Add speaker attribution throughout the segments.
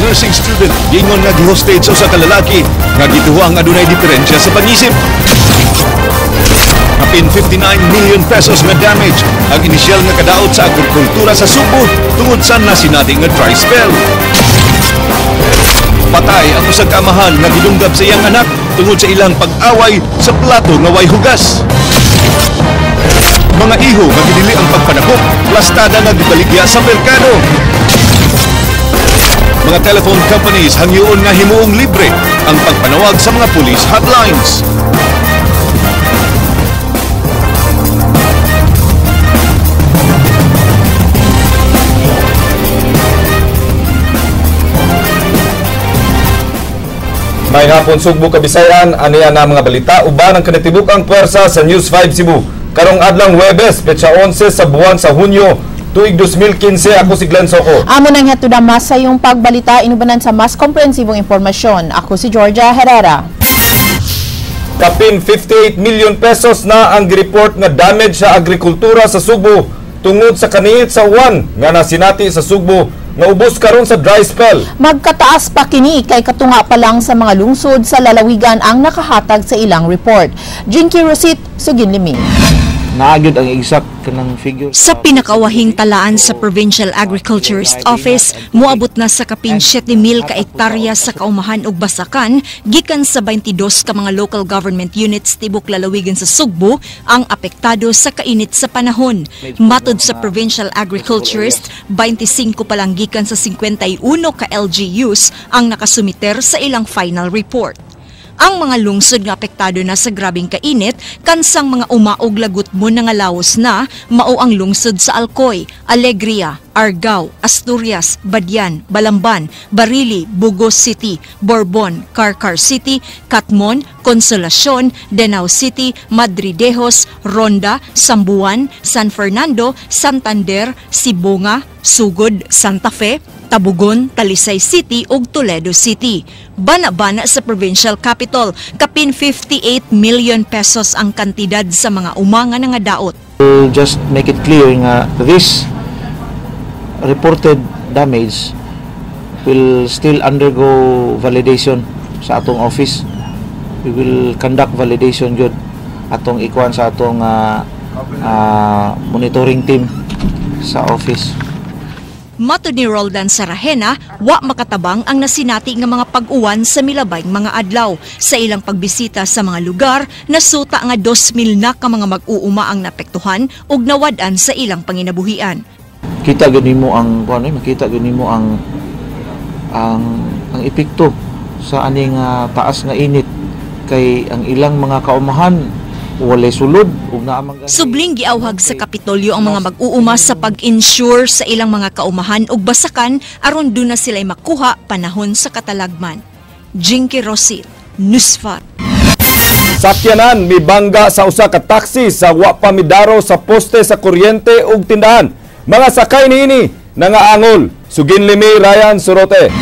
Speaker 1: nursing student gingon nga gihostage sa usa ka lalaki nga gituhang adunay diferensya sa pag-isip. Kapin 59 million pesos nga damage ang inisyal nga kadaot sa agrikultura sa Subo tungod sa nasinati nga dry spell. Patay ang usag amahan nga gidunggab sa iyang anak tungod sa ilang pag-away sa plato nga way hugas. Mga iho nga gidili ang pagpanakop, plastada nga gibaligya sa merkado. Mga telephone companies hangyoon nga himuong libre ang pagpanawag sa mga police hotlines.
Speaker 2: May hapon Sugbo Kabisayan, aniya na mga balita uban ang kanatibukang puwersa sa News 5 Cebu. Karong adlang Huwebes, petsa 11 sa buwan sa Hunyo, tuig 2015, ako si Glenn Soco.
Speaker 3: Amo nang hatuda mas sa yung pagbalita inubanan sa mas komprehensibong impormasyon. Ako si Georgia Herrera.
Speaker 2: Kapin 58 million pesos na ang report nga damage sa agrikultura sa Sugbo tungod sa kaniit sa uwan nga nasinati sa Sugbo nga ubos karon sa dry spell.
Speaker 3: Magkataas pa kini kay katunga pa lang sa mga lungsod sa lalawigan ang nakahatag sa ilang report. Jinky Rosit, Sugin Liming.
Speaker 4: Naagid ang exact kanang figure.
Speaker 5: Sa pinakawahing talaan sa Provincial Agriculturist Office, muabot na sa kapin 7,000 ka ektarya sa kaumahan ug basakan, gikan sa 22 ka mga local government units tibok lalawigan sa Sugbo ang apektado sa kainit sa panahon. Matod sa Provincial Agriculturist, 25 pa lang gikan sa 51 ka LGUs ang nakasumiter sa ilang final report. Ang mga lungsod nga apektado na sa grabing kainit, kansang mga umaog lagot mo na nga laos na, mao ang lungsod sa Alcoy, Alegria, Argao, Asturias, Badian, Balamban, Barili, Bugos City, Borbon, Carcar City, Catmon, Consolacion, Danao City, Madridejos, Ronda, Sambuan, San Fernando, Santander, Sibonga, Sugod, Santa Fe, Tabugon, Talisay City ug Toledo City. Bana-bana sa provincial capital, kapin 58 million pesos ang kantidad sa mga umanga nga daot.
Speaker 4: We'll just make it clear nga this reported damage will still undergo validation sa atong office. We will conduct validation jud atong ikuan sa atong monitoring team sa office.
Speaker 5: Matod ni Roldan Sarahena, wa makatabang ang nasinati nga mga pag-uwan sa milabay mga adlaw. Sa ilang pagbisita sa mga lugar, nasuta nga 2,000 na ka mga mag-uuma ang napektuhan ug nawad-an sa ilang panginabuhian.
Speaker 4: Kita gani mo ang makita gani mo ang epekto sa aning taas nga init kay ang ilang mga kaumahan walay sulod ug naa man.
Speaker 5: Subling giawhag sa Kapitolyo ang mga mag-uuma sa pag-ensure sa ilang mga kaumahan ug basakan aron do na sila'y makuha panahon sa katalagman. Jinky Rosit, News 5.
Speaker 2: Sakyanan mibangga sa usa ka taxi sa wa pamidaro sa poste sa kuryente ug tindahan. Mga sakay niini nangaangol. Sugin Limi, Ryan Surote.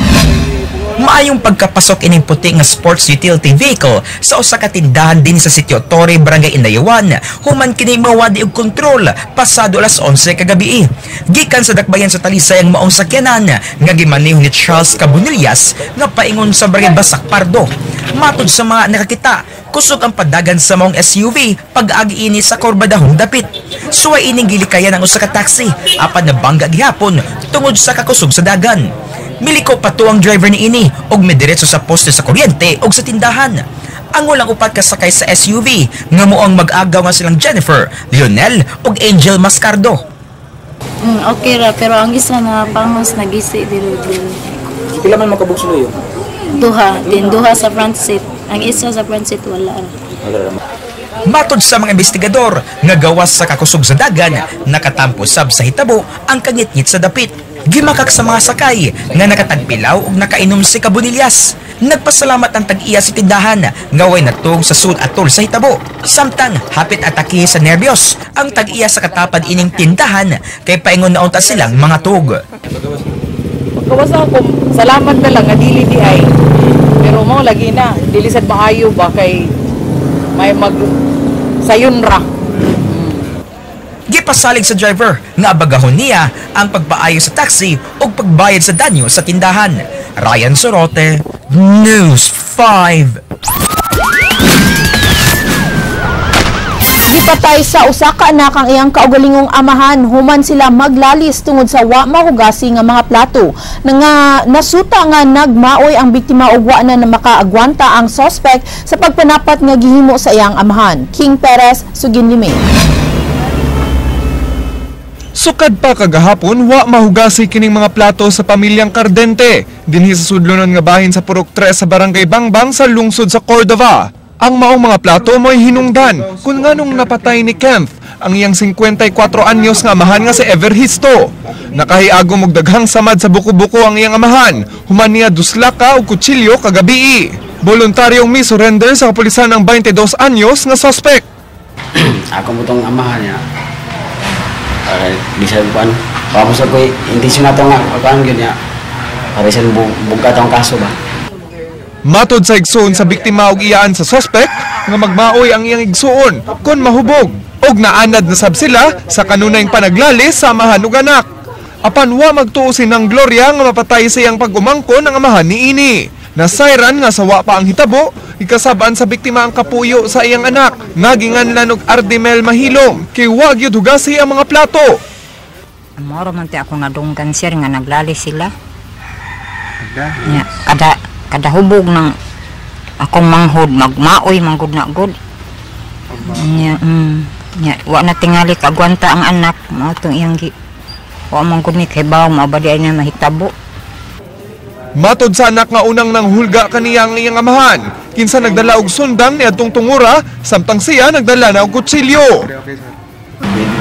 Speaker 6: Maayong pagkapasok ining puti nga sports utility vehicle sa usa ka tindahan din sa Sitio Torre, Barangay Indayawan. Human kini mawadi og kontrol pasado alas 11 kagabi. Gikan sa dakbayan sa Talisay ang maong sakyanan nga gimaneho ni Charles Cabunillas nga paingon sa Barangay Basak Pardo. Matod sa mga nakakita, kusog ang padagan sa maong SUV pag-agi ini sa Corbadahong dapit. Suway ining gilikayan ang usa ka taxi apan nabangga gihapon tungod sa kakusog sa dagan. Miliko pa to ang driver ni ini og midiretso sa poste sa kuryente og sa tindahan. Ang walang upat kasakay sa SUV nga moang mag-agaw nga silang Jennifer, Lionel ug Angel Mascardo.
Speaker 7: Okay ra, pero ang isa na pangos nagisi dilo.
Speaker 4: Pila man makabugsulo yo?
Speaker 7: Duha sa front seat. Ang isa sa front seat wala.
Speaker 6: Matod sa mga investigador nga gawas sa kakusog sa dagan, nakatampo sab sa hitabo ang kangit-ngit sa dapit. Gimakak sa mga sakay nga nakatagpilaw ug nakainom si Cabunillas. Nagpasalamat ang tag-iya sa tindahan nga way natug sa sud atol sa hitabo. Samtang hapit atake sa nervyos ang tag-iya sa katapad ining tindahan kay paingon na unta silang mga tug.
Speaker 8: Kawasa ko, salamat na lang nga dili di ay. Pero mo lagi na dili sad maayo ba kay may mag sayon ra.
Speaker 6: Gipasalig sa driver nga abagahon niya ang pagpaayo sa taxi o pagbayad sa danyo sa tindahan. Ryan Sorote, News 5.
Speaker 3: Gipatay sa usa ka anak ang iyang kaugalingong amahan human sila maglalis tungod sa wa mahugasi nga mga plato. Nasuta nga nagmaoy ang biktima ug wa na makaagwanta ang suspect sa pagpanapat nga gihimo sa iyang amahan. King Perez, Suginlimi.
Speaker 9: Sukad pa kagahapon, wa mahugasi kining mga plato sa pamilyang Cardente dinhi sa sudlonon nga bahin sa Purok 3 sa Barangay Bangbang sa lungsod sa Cordova. Ang maong mga plato mo'y hinungdan kung nganong napatay ni Kemph ang iyang 54 anyos nga amahan nga si Everhisto. Nakahiagom og daghang samad sa buko-buko ang iyang amahan, human niya duslaka og kutsilyo kagabi. Voluntaryong mi-surrender sa kapulisan ang 22 anyos nga suspect.
Speaker 10: Ako mo itong amahan niya. Di sa buwan. Pagkapos ako, intensyon na ito nga, pagkaan yun niya. Para sa bugat ang kaso ba?
Speaker 9: Matod sa igsoon sa biktima og iyaan sa suspect nga magmaoy ang iyang igsoon kon mahubog og naanad na sab sila sa kanunayng panaglalis sa amahan ug anak. Apan wa magtuosin ng Gloria nga mapatay sa iyang pagumangkon ang amahan niini. Nasayran nga sa wa pa ang hitabo, ikasabaan sa biktima ang kapuyo sa iyang anak nga ginganlan og Ardimel Mahilom kay wa gyud hugasi ang mga plato.
Speaker 11: Moro man ti ako nadunggan sir nga naglalis sila. Kada hubog ng akong manghod magmaoy manggod na god. Wa na tingali kagwanta ang anak mao tong iyang wa manggod ni kay baw maabadi ay na mahitabo.
Speaker 9: Matod sa anak nga unang nanghulga kaniya ang iyang amahan, kinsa nagdala og sundang niadtong tungura samtang siya nagdala na og kutsilyo.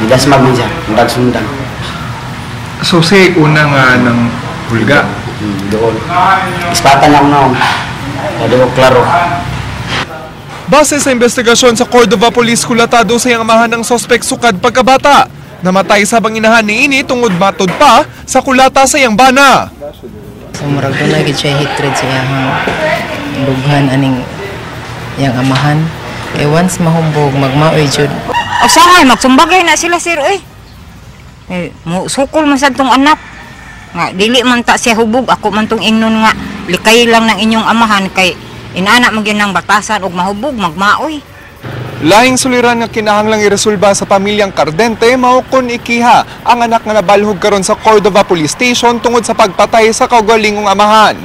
Speaker 10: Bidas man siya, ndag sundang.
Speaker 9: So si una nga nang hulga
Speaker 10: doon. Ispatan lang noon.Ado klaro.
Speaker 9: Base sa investigasyon sa Cordova Police, kulatado sa iyang amahan ng suspect sukad pagkabata. Namatay sabang inahan niini tungod matod pa sa kulata sa iyang bana.
Speaker 12: So murag na gid siya hatred sa iyang lughan aning iyang amahan. Once mahumbog magmaoy jud.
Speaker 11: Usahay magsumbagay na sila sir oy. Mo sukol man sad tong anak. Nga dili man ta siya hubog ako man tong ingnon nga likay lang ng inyong amahan kay inana man gyud nang batasan og mahubog magmaoy.
Speaker 9: Lahing suliran nga kinahanglang iresolba sa pamilyang Cardente mao kon ikiha ang anak nga nabalhog karon sa Cordova Police Station tungod sa pagpatay sa kaugalingong amahan.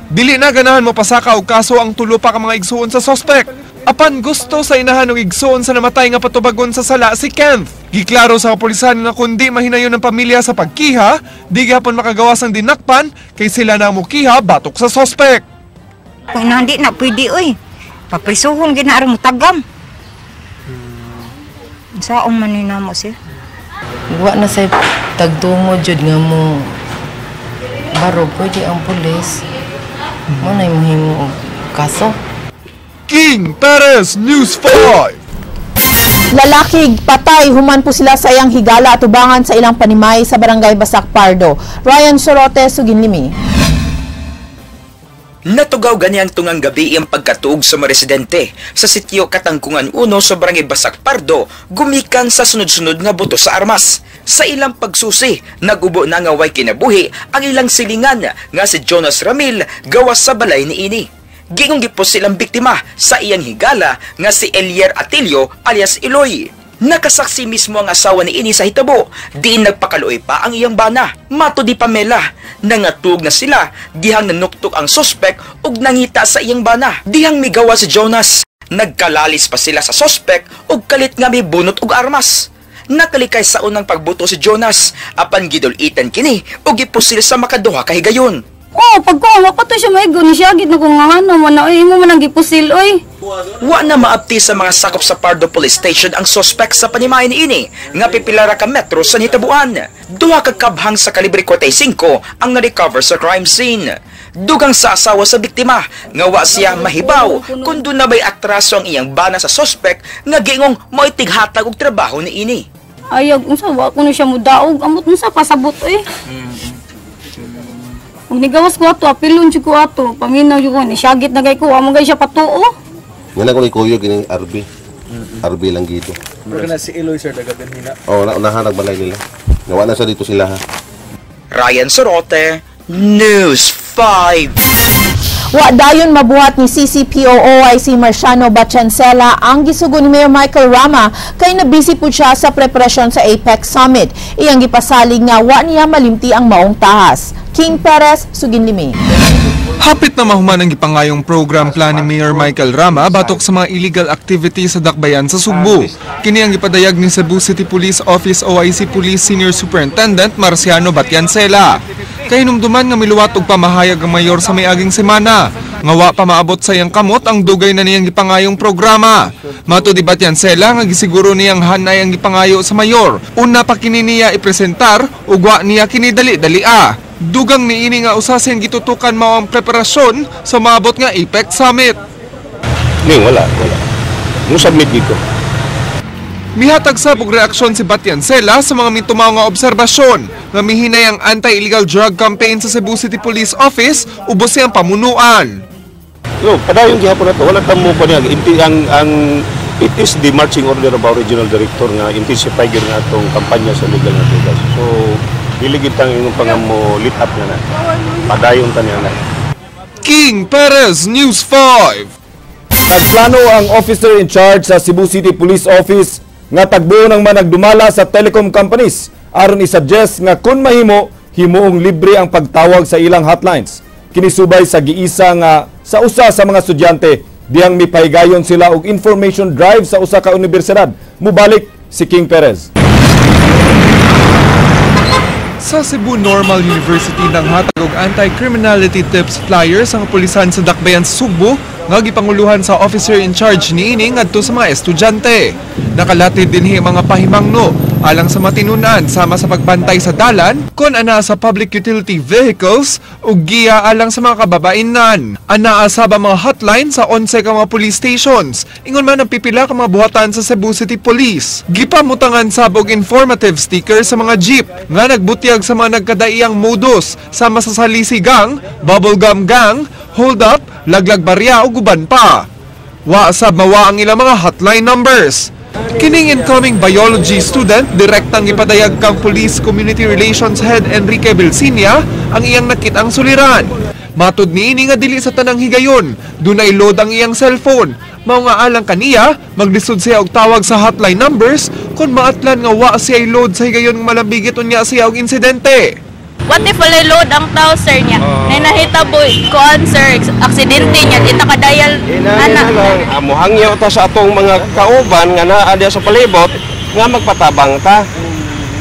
Speaker 9: Dili na ganahan mo pasaka og kaso ang tulo pa ka mga igsuon sa suspect. Apan gusto sa inahan og igsuon sa namatay nga patubagon sa sala si Kemph. Giklaro sa kapulisan nga kundi mahinayon ng pamilya sa pagkiha, di gihapon makagawas ang dinakpan kay sila na mukiha batok sa suspect.
Speaker 11: Kung hindi na pwede oy. Paprisuhon gid na aron mutagam. Saong man ni namo sir?
Speaker 12: Wa na say tagtungo jud nga mo baro pwede ang pulis. Mo na mahimo og kaso.
Speaker 9: King Perez, News 5.
Speaker 3: Lalakig patay human po sila sa iyang higala at tubangan sa ilang panimay sa Barangay Basak Pardo. Ryan Sorote, Suginlimi.
Speaker 6: Natugaw gani ang tungang gabi ang pagkatuog sa mga residente sa sitio Katangkungan 1 sa Barangay Basak Pardo gumikan sa sunod-sunod nga buto sa armas. Sa ilang pagsusi, nagubo na nga way kinabuhi ang ilang silingan nga si Jonas Ramil gawas sa balay ni ini. Gingong gipos silang biktima sa iyang higala nga si Elier Atilio alias Iloy. Nakasaksi mismo ang asawa ni ini sa hitabo, diin nagpakaluoy pa ang iyang bana. Mato di Pamela, nangatug na sila, dihang nanuktok ang suspect ug nangita sa iyang bana. Dihang migawa si Jonas, nagkalalis pa sila sa suspect ug kalit nga may bunot ug armas. Nakalikay sa unang pagbuto si Jonas, apan gidulitan kini ug gipusil sa makaduha ka higayon.
Speaker 7: Pagkuha pa to siya maigo ni siya gid na kung nga ano man oy mo man ang gipusil oy.
Speaker 6: Wa na maabti sa mga sakop sa Pardo Police Station ang suspect sa panimay ni ini nga pipilara ka metro sa Nitabuan. Duha ka kabhang sa kalibre 45 ang na-recover sa crime scene. Dugang sa asawa sa biktima nga wa siya mahibaw kun doon na may atraso ang iyang bana sa suspect nga gingong moitighatag og trabaho ni ini.
Speaker 7: Ayog unsa wa kuno siya mudaog amot unsa pasabot oy. Kung nigawas ko ato, apilon siya ko ato. Paminaw siya ko, nisyagit na gay ko. Amang gay siya patuo.
Speaker 13: Nga na ko ni Kuyo, gining RB. RB lang gito.
Speaker 14: Pero na si Eloy, sir, dagagan nila.
Speaker 13: Oo, unahan nagbalay nila. Ngawa na siya dito sila ha.
Speaker 6: Ryan Sorote,
Speaker 15: News 5.
Speaker 3: Wa dayon mabuhat ni CCPO-OIC Marciano Batchancela ang gisugo ni Mayor Michael Rama kay nabisi po siya sa preparasyon sa APEC Summit. Iyang gipasalig nga wa niya malimti ang maong tahas. King Perez, Suginlimi.
Speaker 9: Hapit na mahuman ang gipangayong program plan ni Mayor Michael Rama batok sa mga illegal activities sa dakbayan sa Sugbo. Kini ang gipadayag ni Cebu City Police Office OIC Police Senior Superintendent Marciano Batchancela. Kay hinumduman nga miluwat og pamahayag ang mayor sa miaging semana. Nga wa pa maabot sa iyang kamot ang dugay na niyang gipangayong programa. Matud ni Batchancela nga gisiguro niyang hanay ang gipangayo sa mayor. Una pa kini niya ipresentar ug wa niya kini dali-dalia. Dugang niini nga usasin gitutukan mao ang preparasyon sa maabot nga APEC Summit.
Speaker 13: Wala. Musabmit dito.
Speaker 9: Mihatag sa reaksyon si Batchancela sa mga mitumaw nga obserbasyon nga mihinay ang anti-illegal drug campaign sa Cebu City Police Office ubos siyang pamunuan.
Speaker 13: Padayon gihapon nato wala tamo ko niya it is the marching order of our regional director nga intensify gyud nga atong kampanya sa legal nga drugs. So diligid tang imong pangamo lit up na. Padayon ta niya na.
Speaker 9: King Perez, News 5.
Speaker 2: Nagplano ang officer in charge sa Cebu City Police Office nga tagbo ng managdumala sa telecom companies aron i-suggest nga kun mahimo himuong libre ang pagtawag sa ilang hotlines. Kinisubay sa giisa nga sa usa sa mga estudyante diyang mipahigayon sila og information drive sa usa ka universidad. Mubalik si King Perez.
Speaker 9: Sa Cebu Normal University nang hatag og anti-criminality tips flyers ang pulisan sa dakbayan sa Sugbo nga gipanguluhan sa officer in charge niini ngadto sa mga estudyante. Nakalatid dinhi mga pahimangno alang sa matinunan sama sa pagbantay sa dalan kon ana sa public utility vehicles ug giya alang sa mga kababainan. Anaa sa mga hotline sa 11 ka mga police stations. Ingon man ang pipila ka mga buhatan sa Cebu City Police. Gipamutangan sabog informative sticker sa mga jeep nga nagbutyag sa mga nagkadaiyang modus sama sa salisi gang, bubblegum gang, hold up, laglag barya o guban pa. Wa sab mawa ang ilang mga hotline numbers. Kining incoming biology student, direktang ipadayag kang Police Community Relations Head Enrique Belsinia ang iyang nakitang suliran. Matud niini nga dili sa tanang higayon, dunay load ang iyang cellphone. Mao nga alang kaniya, maglisod siya og tawag sa hotline numbers kung maatlan nga wa siya load sa higayon nga malambigit unya siya og insidente.
Speaker 16: What if wala load ang tao, sir niya? Nahita boy, kuan sir, aksidente niya, ita kadayal, anak.
Speaker 13: Muhangyo ta sa atong mga kauban nga naa diya sa palibot nga magpatabang ta.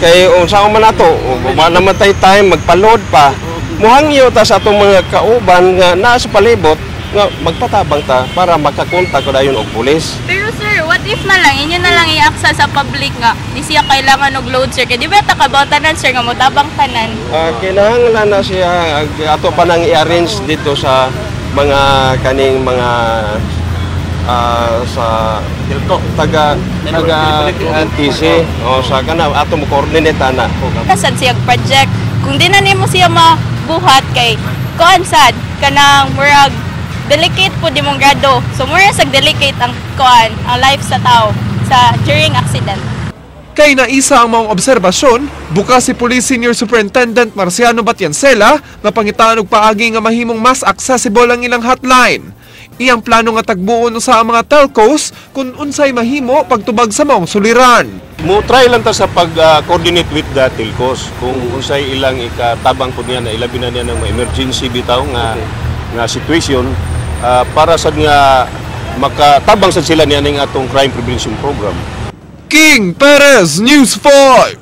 Speaker 13: Kay unsa man nato, naman tay time magpa-load pa. Muhangyo ta sa atong mga kauban nga naa sa palibot nga magpatabang ta para makakontak ko dayon og pulis.
Speaker 16: Pero sir, what if na lang inyo na lang i-access sa public nga di siya kailangan og load sir kay di ba ta kabautanan sir nga motabang tanan?
Speaker 13: Kinahanglan na siya ato pa nang i-arrange dito sa mga kaning mga sa taga NTC o sa kana ato mo coordinate na.
Speaker 16: Kasad siya project kung di na nimo siya mabuhat kay kuan sad kanang murag delicate po di mong grado. So more sa delicate ang kuan, ang life sa tao sa during accident.
Speaker 9: Kay naisa ang mga obserbasyon, bukas si Police Senior Superintendent Marciano Batchancela na pangitaan og paagi nga mahimong mas accessible ang ilang hotline. Iyang plano nga tagbuon sa mga telcos kung unsay mahimo pagtubag sa maong suliran.
Speaker 13: Mo try lang ta sa pag-coordinate with the telcos kung unsay ilang ikatabang po niya na ilabi na niya ng emergency bitaw nga situation para sa nga makatabang sa sila niya ng atong crime prevention program.
Speaker 9: King Perez, News 5.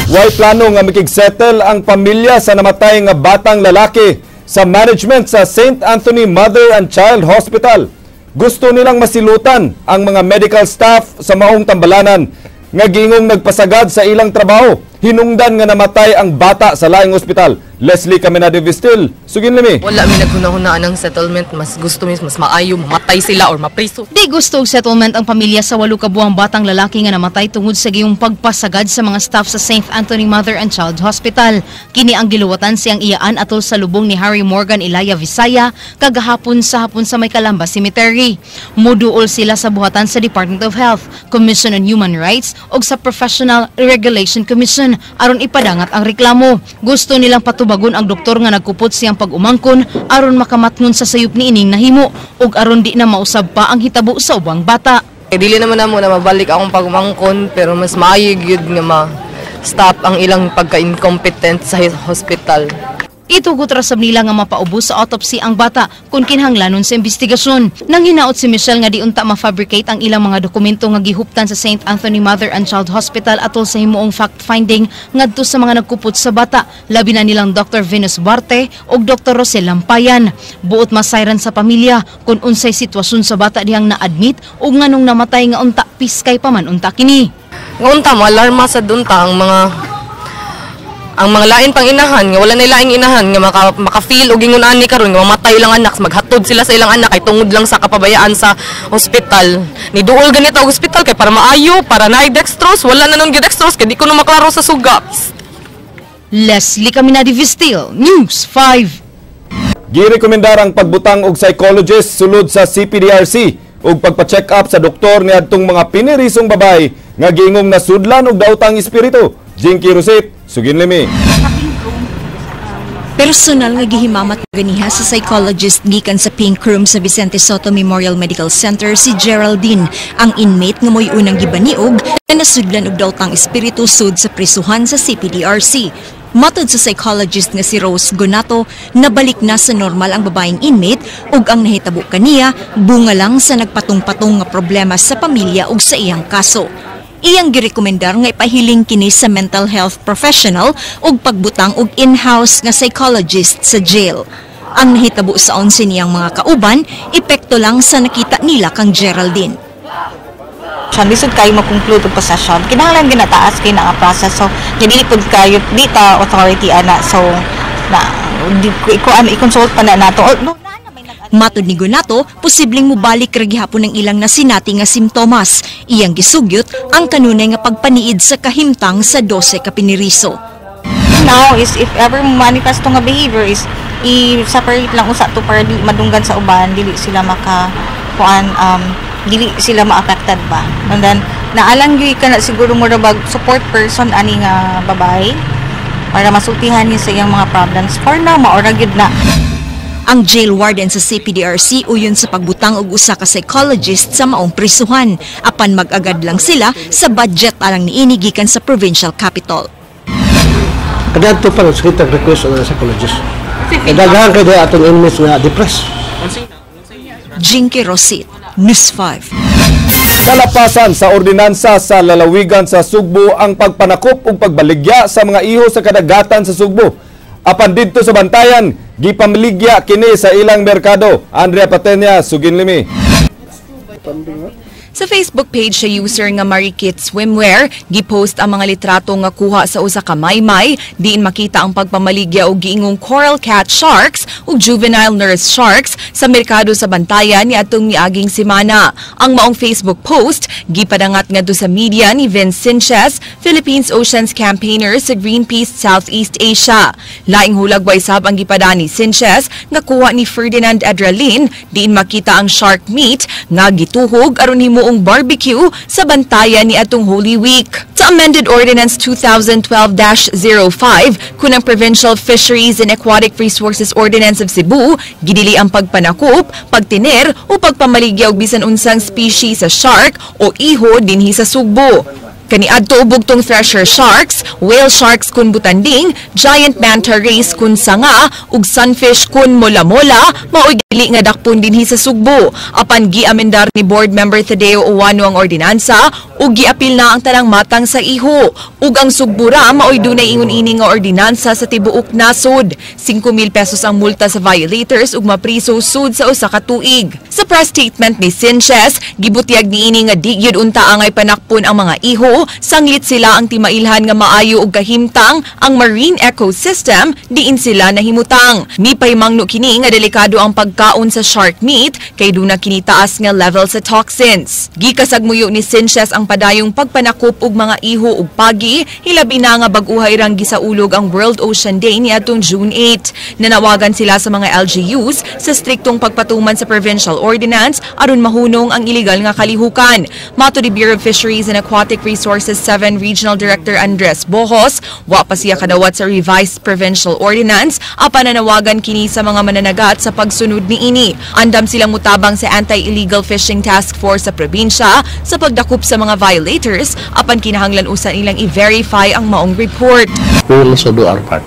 Speaker 2: Way plano nga mikigsettle ang pamilya sa namatay nga batang lalaki sa management sa St. Anthony Mother and Child Hospital. Gusto nilang masilutan ang mga medical staff sa maong tambalanan nga gingong nagpasagad sa ilang trabaho. Hinungdan nga namatay ang bata sa laing ospital. Leslie Caminado Vistil, sugin limi.
Speaker 12: Wala mi naghunahunaan ng settlement, mas gusto mi mas maayo mamatay sila or mapriso.
Speaker 17: Di gusto og settlement ang pamilya sa 8 kabuang batang lalaki nga namatay tungod sa giyong pagpasagad sa mga staff sa St. Anthony Mother and Child Hospital. Kini ang giluwatan siyang iyaan atol sa lubong ni Harry Morgan Ilaya Visaya kagahapon sa May Calamba Cemetery. Muduol sila sa buhatan sa Department of Health, Commission on Human Rights ug sa Professional Regulation Commission aron ipadangat ang reklamo. Gusto nilang bagon ang doktor nga nagkupot siyang pag-umangkon aron makamatngon sa sayop ni ining nahimo ug aron di na mausab pa ang hitabo sa ubang bata.
Speaker 12: Dili naman namo na mabalik akong pag-umangkon pero mas maayo gyud nga ma-stop ang ilang pagka-incompetent sa hospital.
Speaker 17: Itugot rasab nila nga mapaubos sa autopsy ang bata kung kinahanglanon sa investigasyon. Nang hinaot si Michelle nga di unta ma-fabricate ang ilang mga dokumento nga gihuptan sa St. Anthony Mother and Child Hospital atol sa himuong fact-finding ngadto sa mga nagkupot sa bata, labi na nilang Dr. Venus Barte ug Dr. Rosel Lampayan. Buot masayran sa pamilya kung unsay sitwasyon sa bata dihang na-admit ug nganong namatay nga unta piskay pa man unta kini.
Speaker 12: Nga unta mo alarma sa dunta ang mga lain pang inahan nga wala na laing inahan nga maka-feel og ingon ani karon nga mamatay lang anak, maghatod sila sa ilang anak ay tungod lang sa kapabayaan sa ospital. Ni duol ganito ang ospital kay para maayo, para naay dextrose, wala na nun dextrose kay di ko na maklaro sa suga.
Speaker 17: Leslie Caminado Vistil, News 5.
Speaker 2: Girekomendar ang pagbutang og psychologist sulod sa CPDRC ug pagpa-check up sa doktor niadtong mga pinirisong babay nga gingong nasudlan og daotang espiritu. Jinky Roset, sugin limi.
Speaker 5: Personal nga gihimamat ganiha sa psychologist gikan sa Pink Room sa Vicente Soto Memorial Medical Center si Geraldine, ang inmate nga mo'y unang gibaniog na nasudlan og daotang espiritu sud sa prisuhan sa CPDRC. Matod sa psychologist nga si Rose Gonato, nabalik na sa normal ang babaeng inmate ug ang nahitabo kaniya bunga lang sa nagpatong-patong nga problema sa pamilya ug sa iyang kaso. Iyang girekomendar nga ipahiling kini sa mental health professional ug pagbutang og in-house nga psychologist sa jail. Ang nahitabo sa 11 niyang mga kauban, epekto lang sa nakita nila kang Geraldine.
Speaker 11: Lisod kayo mag-conclude og possession. Kinahanglan ginataas kay na process. So, dili pud kayo dita authority ana. So, na i-consult pa na nato.
Speaker 5: Matod ni Gonato, posibleng mubalik ra gihapon ng ilang nasinati nga simptomas. Iyang gisugyot ang kanunay nga pagpaniid sa kahimtang sa 12 ka piniriso.
Speaker 11: Now is if ever manifest nga behavior is i-separate lang usa to para di madunggan sa uban, dili sila dili sila ma-affected ba. And then naalang gyud ka na siguro mo ra bag support person ani nga babay para masultihan niya sa iyang mga problems. For now maora gyud na.
Speaker 5: Ang jail warden sa CPDRC uyon sa pagbutang og usa ka psychologist sa maong prisuhan apan mag-agad lang sila sa budget alang niini gikan sa provincial capital.
Speaker 18: Kadto pa sa kita request sa psychologist. Daghan kay atong inmates nga depressed.
Speaker 5: Jinky Roset, News 5.
Speaker 2: Kalapasan sa ordinansa sa lalawigan sa Sugbo ang pagpanakop ug pagbaligya sa mga iho sa kadagatan sa Sugbo. Apan didto sa Bantayan, gipamiligya kini sa ilang merkado. Andrea Patenya, sugin limi.
Speaker 19: Sa Facebook page sa user nga Marikit Swimwear, gipost ang mga litrato nga kuha sa usa ka maymay, diin makita ang pagpamaligya og giingong coral cat sharks ug juvenile nurse sharks sa merkado sa Bantayan niadtong miaging semana. Ang maong Facebook post gipadangat ngadto sa media ni Vince Sanchez, Philippines Oceans campaigner sa Greenpeace Southeast Asia. Laing hulag way sab ang gipada ni Sanchez nga kuha ni Ferdinand Adralin, diin makita ang shark meat nga gituhog aron himo barbecue sa Bantayan ni atong Holy Week. Sa Amended Ordinance 2012-05 kunang Provincial Fisheries and Aquatic Resources Ordinance of Cebu, gidili ang pagpanakop, pagtiner o pagpamaligya og bisan unsang species sa shark o iho dinhi sa Sugbo. Kaniadto bugtong thresher sharks, whale sharks kun butanding, giant manta rays kun sanga, ug sunfish kun mola-mola, mao'y dili nga dakpon dinhi sa Sugbo. Apan giamendar ni Board Member Tadeo Owano ang ordinansa, ug giapil na ang tanang matang sa iho. Ug ang Sugbo ra mao'y dunay ingon ini nga ordinansa sa tibuok nasod. 5,000 pesos ang multa sa violators ug mapriso sud sa usa ka tuig. Sa press statement ni Sanchez, gibutyag niini nga di gyud unta angay panakpon ang mga iho Subo, sanglit sila ang timailhan nga maayo og kahimtang ang marine ecosystem diin sila nahimutang. Mipay mangno kini nga delikado ang pagkaon sa shark meat kay duna kini taas nga level sa toxins. Gikasagmuyo ni Sinches ang padayong pagpanakop og mga iho ug pagi, hilabi na nga bag-uhay rang gisaulog ang World Ocean Day niadtong June 8. Nanawagan sila sa mga LGUs sa striktong pagpatuman sa provincial ordinance aron mahunong ang illegal nga kalihukan. Mato di Bureau of Fisheries and Aquatic Resources 7 Regional Director Andres Bohos, wa pa siya kadawat sa revised provincial ordinance, apan nanawagan kini sa mga mananagat sa pagsunod niini. Andam silang mutabang sa Anti-Illegal Fishing Task Force sa probinsya sa pagdakop sa mga violators, apan kinahanglan usan ilang i-verify ang maong report.
Speaker 18: We will also do our part.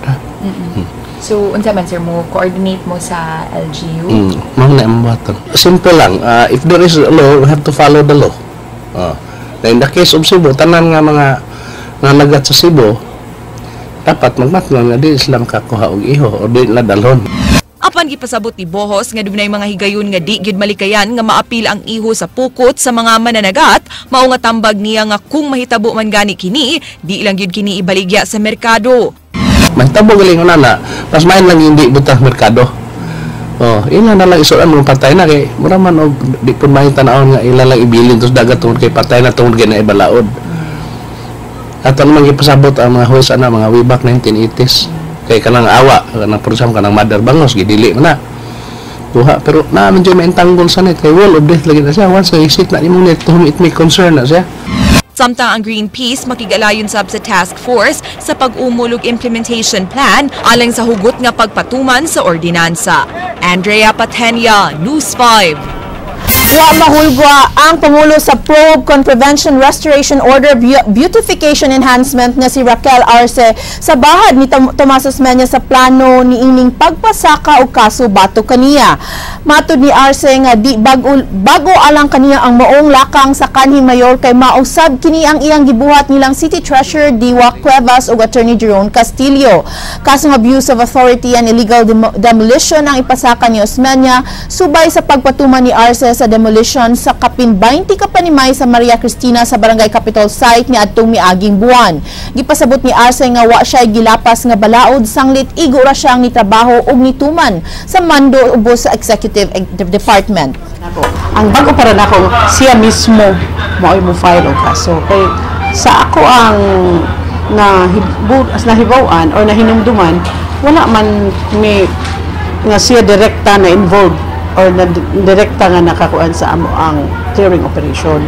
Speaker 19: So, unsa man sir mo coordinate mo sa LGU?
Speaker 18: Mga naimbuhatan. Simple lang. If there is a law, we have to follow the law. In the case of Cebu, tanan nga mga nanagat sa Cebu, dapat magmatngon nga di sila makakuha og iho o di nila dalhon.
Speaker 19: Apan gipasabot ni Bohos nga dunay mga higayon nga di gyud malikayan nga maapil ang iho sa pukot sa mga mananagat, mao nga tambag niya nga kung mahitabo man gani kini, di lang gyud kini ibaligya sa merkado.
Speaker 18: Mahitabo galing na, pas main lang hindi butang merkado. Ina na lang isuran mo patay na kay mura man og di pun mahin tan-awon nga ila lang ibilin tus dagat tungod kay patay na tungod kay na ibalaod. Ato naman gipasabot ang mga host ana mga way back 1980s. Kay kanang awa kanang prosam kanang mother bangos gidili man na. Duha pero naman jud maintanggol sa net kay wall of death lagi na siya once isip na imong net to whom it may concern na siya.
Speaker 19: Samtang ang Greenpeace makigalayon sab sa task force sa pag-umulog implementation plan alang sa hugot nga pagpatuman sa ordinansa. Andrea Patenia, News 5.
Speaker 3: Wa mahulgwa ang Pangulo sa Probe con Prevention Restoration Order Beautification Enhancement nga si Raquel Arce sa bahad ni Tomas Osmeña sa plano ni ining pagpasaka og kaso batok kaniya. Matud ni Arce nga di bago alang kaniya ang maong lakang sa kanhing mayor kay mausab kini ang iyang gibuhat nilang City Treasurer Diwa Cuevas ug Attorney Jerome Castillo. Kasong abuse of authority and illegal demolition ang ipasaka ni Osmeña subay sa pagpatuman ni Arce sa demolition sa kapin 20 ka panimay sa Maria Cristina sa Barangay Capitol site ni adtong miaging buwan. Gipasabot ni Arce nga wa siya gilapas nga balaod sanglit igo ra siyang nitrabaho og nituman sa mando ubos sa Executive Department.
Speaker 20: Ang bago para nako siya mismo mao'y mo file og kaso kay sa ako ang nahibawan or nahinumduman wala man may nga siya direkta na involved or na direkta nga nakakuan sa amo ang clearing operation.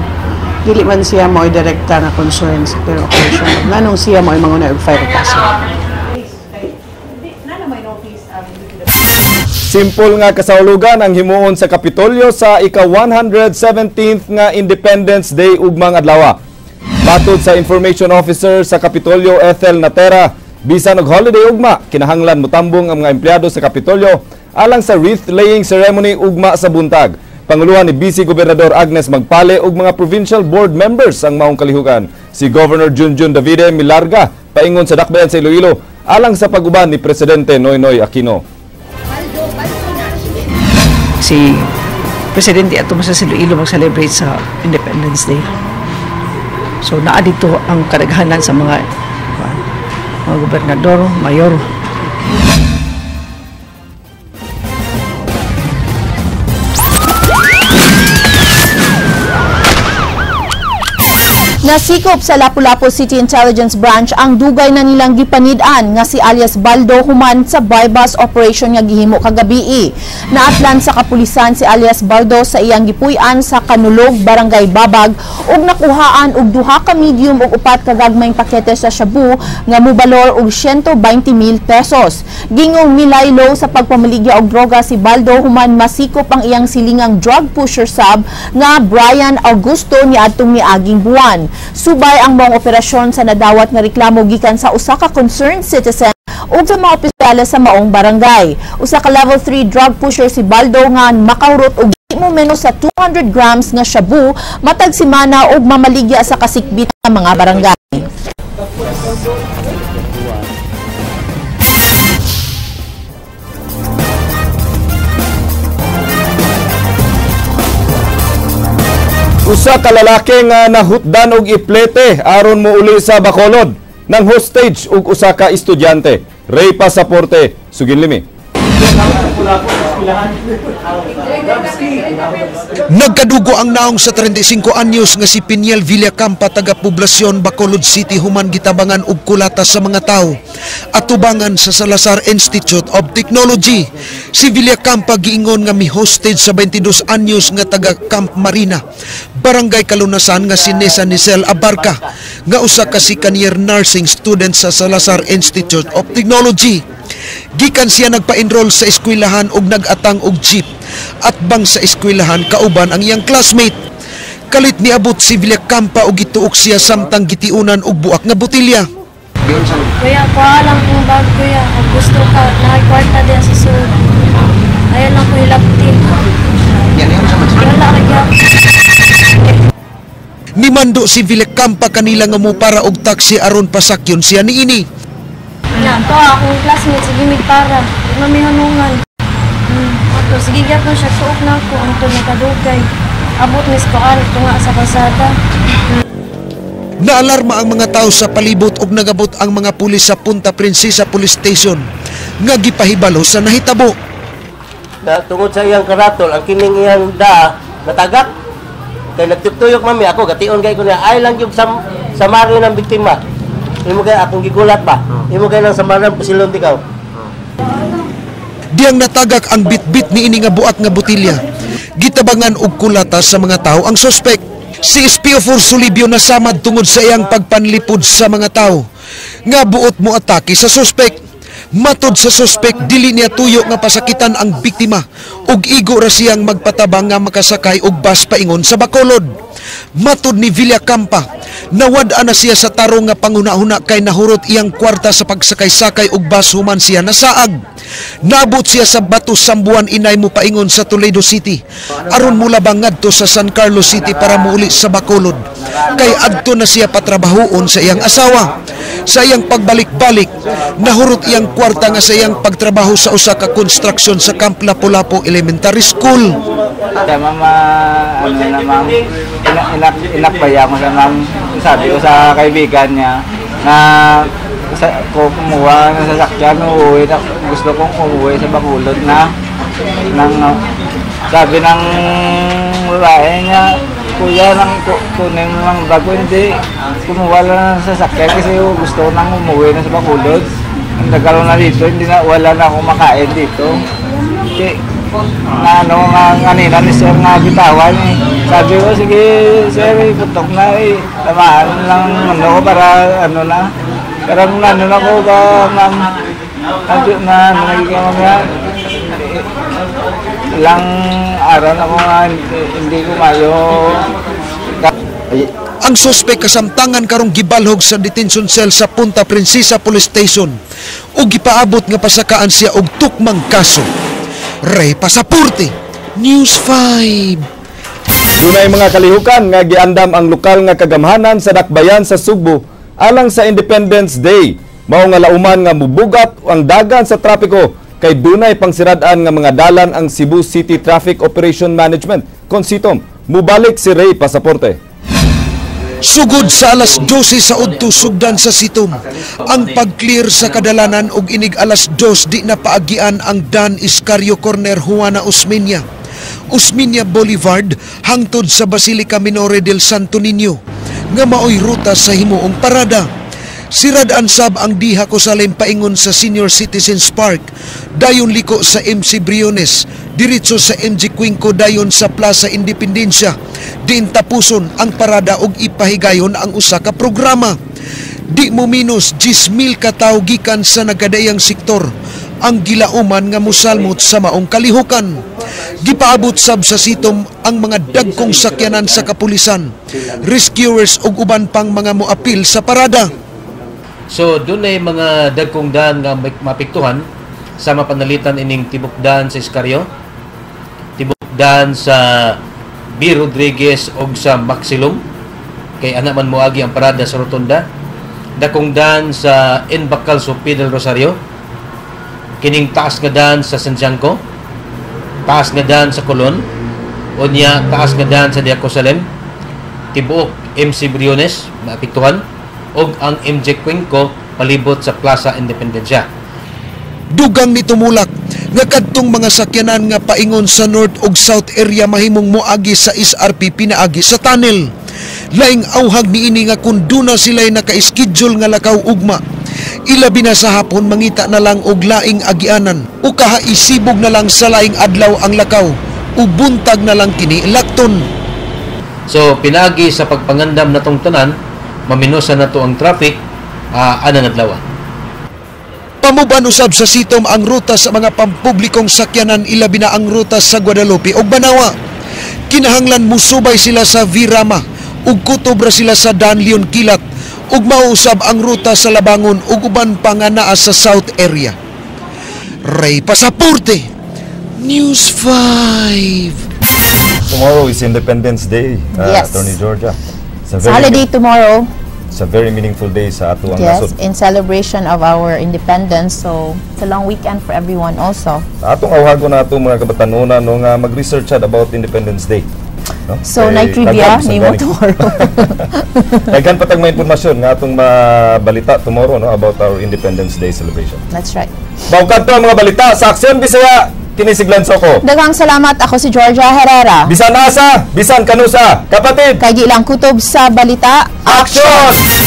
Speaker 20: Dili man siya mo direkta nga concern sa clearing operation. Nganong siya mo manguna og fire kaso.
Speaker 2: Simple nga kasahulugan ang himuon sa Kapitolyo sa ika-117th nga Independence Day ugmang adlaw. Matod sa Information Officer sa Kapitolyo Ethel Natera, bisan og holiday ugma, kinahanglan motambong ang mga empleyado sa Kapitolyo alang sa wreath-laying ceremony ugma sa buntag. Panguluhan ni Vice Gobernador Agnes Magpale ug mga provincial board members ang maong kalihukan. Si Governor Junjun Davide Milarga paingon sa dakbayan sa Iloilo alang sa pag-uban ni Presidente Noynoy Aquino.
Speaker 20: Si Presidente ato sa Iloilo mag-celebrate sa Independence Day. So naa dito ang kadaghanan sa mga gobernador, mayor.
Speaker 3: Nasikop sa Lapu-Lapu City Intelligence Branch ang dugay na nilang gipanid-an nga si alias Baldo human sa buy-bus operation nga gihimo kagabi. Naatlan sa kapulisan si alias Baldo sa iyang gipuy-an sa Kanulog, Barangay Babag ug nakuhaan og 2 ka medium ug 4 ka gagmayng pakete sa shabu nga mobalor og 120,000 pesos. Gingong milaylo sa pagpamaligya og droga si Baldo human masikop ang iyang silingang drug pusher sub nga Brian Augusto niadtong miaging buwan. Subay ang mga operasyon sa nadawat nga reklamo gikan sa usa ka concerned citizen ug sa mga opisyales sa maong barangay. Usa ka level 3 drug pusher si Baldo nga makahurot og di mo menos sa 200 grams nga shabu matag semana ug mamaligya sa kasikbit nga mga barangay.
Speaker 2: Usa ka lalaki nga nahutdan og iplete aron mouli sa Bacolod ng hostage ug usa ka estudyante. Ray Pasaporte, Suginlimi.
Speaker 21: Nagkadugo ang naong sa 35 anyos nga si Piniel Villacampa, taga Poblasyon, Bacolod City, human gitabangan og kulata sa mga tao at tubangan sa Salazar Institute of Technology. Si Villacampa giingon nga mi hostage sa 22 anyos nga taga Camp Marina, Barangay Kalunasan nga si Nessa Nicel Abarca nga usa ka second year nursing student sa Salazar Institute of Technology. Gikan siya nagpa-enroll sa eskwelahan og nag-atang og jeep at bang sa eskwelahan kauban ang iyang classmate. Kalit niabot si Villacampa og gituok siya samtang gitiunan og buak nga botilya.
Speaker 22: Kuya, kuha lang kung bag kuya. Kung gusto ka, nakikwarta din sa sulod. Ayaw lang ko hilaptin. Wala kaya.
Speaker 21: Nimando si Villacampa kanila nga mo para og taxi aron pasakyon siya niini.
Speaker 22: Yan, to akong classmate, sige mig para. Mamihanungan. Ato, sige gyapon siya, suok na ako. Ang to nakadugay. Abot mis paan, tunga sa kasada.
Speaker 21: Naalarma ang mga tao sa palibot ug nagabot ang mga pulis sa Punta Princesa Police Station nga gipahibalo sa nahitabo.
Speaker 23: Tungod sa iyang karatol, ang kining iyang natagak. Kay nagtutuyok mami ako, gation kay ko niya, ay lang yung samari ng biktima. Imo kay akong gigulat ba? Imo kay nang samaran pusilon tikaw.
Speaker 21: Diyang natagak ang bitbit ni ini nga buak nga botilya. Gitabangan og kulata sa mga tao ang suspek. Si Espio4 Sulibio nasamad tungod sa iyang pagpanlipod sa mga tao nga buot mo atake sa suspek. Matod sa suspek, dili niya tuyo nga pasakitan ang biktima ug igo ra siyang magpatabang nga makasakay og bus paingon sa Bacolod. Matod ni Villacampa, nawad-an na siya sa tarong nga panguna-huna kay nahurot iyang kwarta sa pagsakay-sakay og bus human siya nasaag. Nabot siya sa Bato Sambuan Inay mo paingon sa Toledo City aron mulabang ngadto sa San Carlos City para muuli sa Bacolod. Kay adto na siya patrabahoon sa iyang asawa. Sa iyang pagbalik-balik, nahurot iyang kwarta nga sa iyang pagtrabaho sa usa ka construction sa Camp Lapu-Lapu Elementary School.
Speaker 24: Mama, ano namang inakbaya mo namang sabi ko sa kaibigan niya na kumuha ng sasakyan, uuwi na, gusto kong umuwi sa Bacolod na sabi ng babae niya, kuya, kunin mo ng bago, hindi kumuha lang ng sasakyan kasi gusto ko nang umuwi na sa Bacolod. Ang nagkaroon na dito, wala na akong makain dito. Okay. Kanina ni sir nga bitawan eh. Sabi ko, sige sir, putok na eh. Tamaan lang ko para ano na. Karang ano na ko ba, ma'am. Nagiging mamaya. Ilang araw na ko nga, hindi ko mayo.
Speaker 21: Ang suspek kasamtangan karong gibalhog sa detention cell sa Punta Princesa Police Station ug gipaabot nga pasakaan siya og tukmang kaso. Ray Pasaporte, News 5.
Speaker 2: Dunay mga kalihukan nga giandam ang lokal nga kagamhanan sa Dakbayan sa Subo alang sa Independence Day. Mao nga lauman nga mubugat ang dagan sa trapiko kay dunay pangsirad-an nga mga dalan ang Cebu City Traffic Operation Management. Konsitom, mubalik si Ray Pasaporte.
Speaker 21: Sugod sa alas 12 sa udto sugdan sa Sitom, ang pag-clear sa kadalanan og inig alas 2 di na paagian ang Dan Iscario Corner Juana Osmeña Boulevard hangtod sa Basilica Minore del Santo Niño nga maoy ruta sa himuong parada. Sirad-an sab ang diha ko sa paingon sa Senior Citizens Park, dayon liko sa MC Briones, diretso sa MG Quinco dayon sa Plaza Independencia, diin tapuson ang parada og ipahigayon ang usa ka programa. Di mo minus 10,000 ka tawo gikan sa nagadayang sektor ang gilauman nga musalmot sa maong kalihukan. Gipaabot sab sa Sitom ang mga dagkong sakyanan sa kapulisan, rescuers ug uban pang mga moapil sa parada.
Speaker 25: So doon ay mga dagkong daan nga mapiktuhan sa mapanalitan ining tibok daan sa Iscario, tibok daan sa B. Rodriguez o sa Maxilum, kay ana man moagi ang parada sa Rotonda, dakong daan sa Inbacalso P. del Rosario, kining taas nga daan sa San Janco, taas nga daan sa Colon, o niya taas nga daan sa Diacosalem, tibuok MC Briones maapektuhan ug ang MJ Cuenco palibot sa Plaza Independencia.
Speaker 21: Dugang ni tumulak nga kadtong mga sakyanan nga paingon sa north ug south area mahimong moagi sa SRP pinaagi sa tunnel. Laing auhag niini nga kun duna sila'y naka-schedule nga lakaw ugma. Ilabi na sa hapon mangita na lang og laing agianan o kahaisibog na lang sa laing adlaw ang lakaw ug buntag na lang kini lakton.
Speaker 25: So pinagi sa pagpangandam natong tanan, maminusa na to ang traffic ana adlaw.
Speaker 21: Pamuban usab sa sitom ang ruta sa mga pampublikong sakyanan ilabi na ang ruta sa Guadalupe ug Banawa. Kinahanglan musubay sila sa Virama ug kutob ra sila sa Dan Leon Kilat ug mausab ang ruta sa Labangon ug uban pa nga naa sa South area. Ray Pasaporte, News 5.
Speaker 2: Tomorrow is Independence Day,
Speaker 3: Yes.
Speaker 2: Attorney Georgia.
Speaker 3: It's holiday tomorrow.
Speaker 2: It's a very meaningful day sa ato ang
Speaker 3: Yes,
Speaker 2: nasod.
Speaker 3: in celebration of our independence. So, it's a long weekend for everyone also.
Speaker 2: Sa atong awhagon na ato mga kabatanunan no nga mag-research about Independence Day. No?
Speaker 3: So,
Speaker 2: Kay
Speaker 3: night trivia,
Speaker 2: daghan sa
Speaker 3: name mo
Speaker 2: galing.
Speaker 3: tomorrow.
Speaker 2: Daghan pa tag mga impormasyon nga atong mabalita tomorrow no about our Independence Day celebration.
Speaker 3: That's right.
Speaker 2: Bawkad to ang mga balita sa Aksyon Bisaya, kinisiglan sa ko.
Speaker 3: Daghang salamat. Ako si Georgia Herrera.
Speaker 2: Bisan asa, bisan kanusa, kapatid.
Speaker 3: Kay gilang kutob sa balita.
Speaker 2: Aksyon!